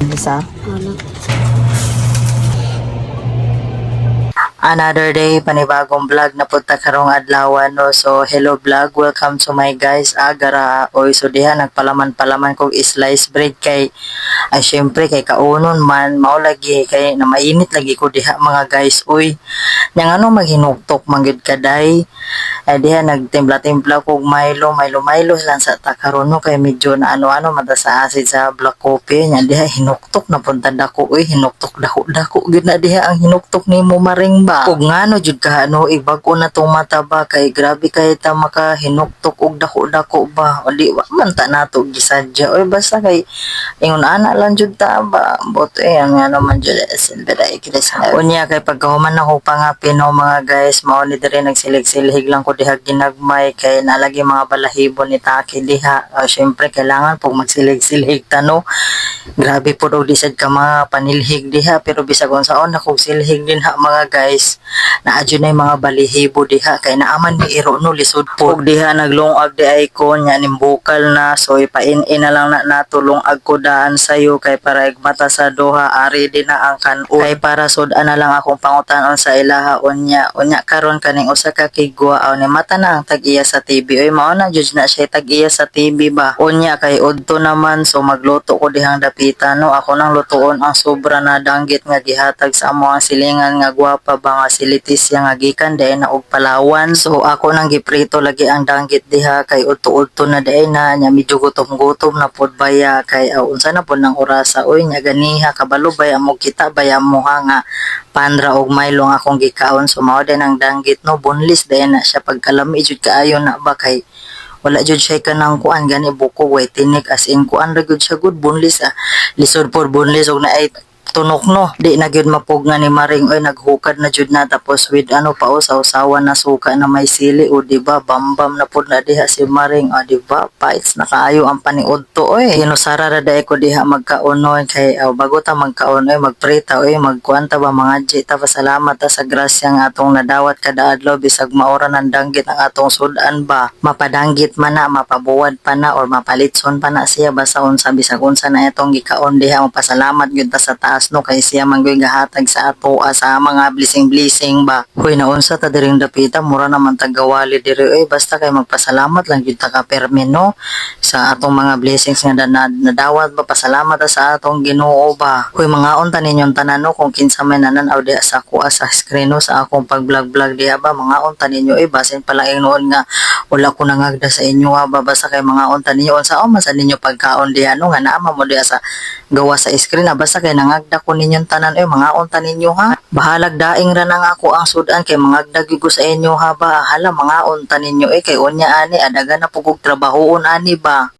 Isa. Ano? Another day, panibagong vlog na punta karong adlaw no. So hello vlog, welcome to my guys. Agara oy so diha nagpalaman-palaman kog slice bread kay ay syempre kay kaunon man mao lagi kay na mainit lagi ko diha mga guys. Uy, yang ano maghinuktok manggid kaday. Ay diha nagtimpla-timpla kog Milo lang sa takaron no kay medyo na ano-ano mata sa acid sa black coffee nya diha hinuktok na punta dako. Uy, hinuktok dako gid na diha ang hinuktok nimo maring ba. Ug ngano jud ka ano ibag-o na tong mata ba kay grabe kay ta makahinuktok og dako-dako ba. O di wa man ta nato gisadya. Oy basta kay ingon ana lang jud ta ba. Boto ang ano man jud silbera ikres na. Unya kay pagkahuman ako pangapin no mga guys mao ni diri nagsilig-silhig lang ko diha ginagmay kay nalagi mga balahibo ni Taki diha. Syempre kailangan pug magsilig-silhig ta no. Grabe po daw disad ka mga panilhig diha pero bisag unsaon na kog silhig din ha mga guys. Naadyo na mga balihibo diha kay naaman ni iro no lisod po. Ug diha naglungag di ay ko nya nimbukal na so ipain-in na lang na natulong ag ko daan sayo kay para igmata sa duha ari din na ang kanon. Kay para sud-an na lang akong pangutanon sa ilaha unya karon kaning usa ka kigwa aw ni mata na ang tag-iya sa TV. Oy mao na jud na siya tag-iya sa TV ba. Unya kay udto naman so magluto ko dihang dapita no. Ako nang lutuon ang sobra na danggit nga gihatag sa amo ang silingan nga gwapa ba nga silitis nga gikan dai na og Palawan. So ako nang giprito lagi ang danggit diha kay udto-udto na dai na nya medyo gutom-gutom na pod baya kay unsa na pod nang orasa. Oy nya ganiha kabalo baya mo kita baya mo nga panra og Milo nga akong gikaon. So mao din ang danggit no boneless dai na siya pagkalami jud kaayo na ba kay wala jud siya kanang kuan gani buko way tinik as in kuan ra gud siya good boneless lisod por boneless og naay tunok no di na gyud mapug nga ni Maring. Oy naghukad na jud na tapos with ano pa usaw-sawan na suka na may sili o di ba bambam na pud na diha si Maring. O di ba fights na kaayo ang paniudto. Oy hinusara ra dai ko diha magkaon no kay bago ta magkaon oy magprita oy magkuan ta ba mga ta pasalamat ta sa grasya nga atong nadawat kada adlaw bisag maora ng danggit ang atong sudan ba mapadanggit man na mapabuwad pa na or mapalitson pa na siya basta unsa bisag unsa na itong gikaon diha magpasalamat gyud ta sa taas no kay siya manggoy gahatag sa ato sa mga blessing ba. Hoy naunsa ta diring dapita mura naman tagawali diri basta kay magpasalamat lang gyud ta ka permi no sa atong mga blessings nga nadawat ba pasalamat ta sa atong Ginoo ba. Hoy mga unta ninyong tanan no kung kinsa may nananaw diha sa ako sa screen no sa akong pag-vlog diha ba mga unta ninyo basin pala noon nga wala ko nangagda sa inyo ba basta kay mga unta ninyo unsa man sa ninyo pagkaon diha no nga naama mo diha sa gawa sa screen basta kay nangagda ko ninyong tanan mga unta ninyo ha. Bahalag daing ra nang ako ang sudan kay mangagdag gyud sa inyo ha ba hala mga unta ninyo kay unya ani adaga na pugog trabahoon ani ba.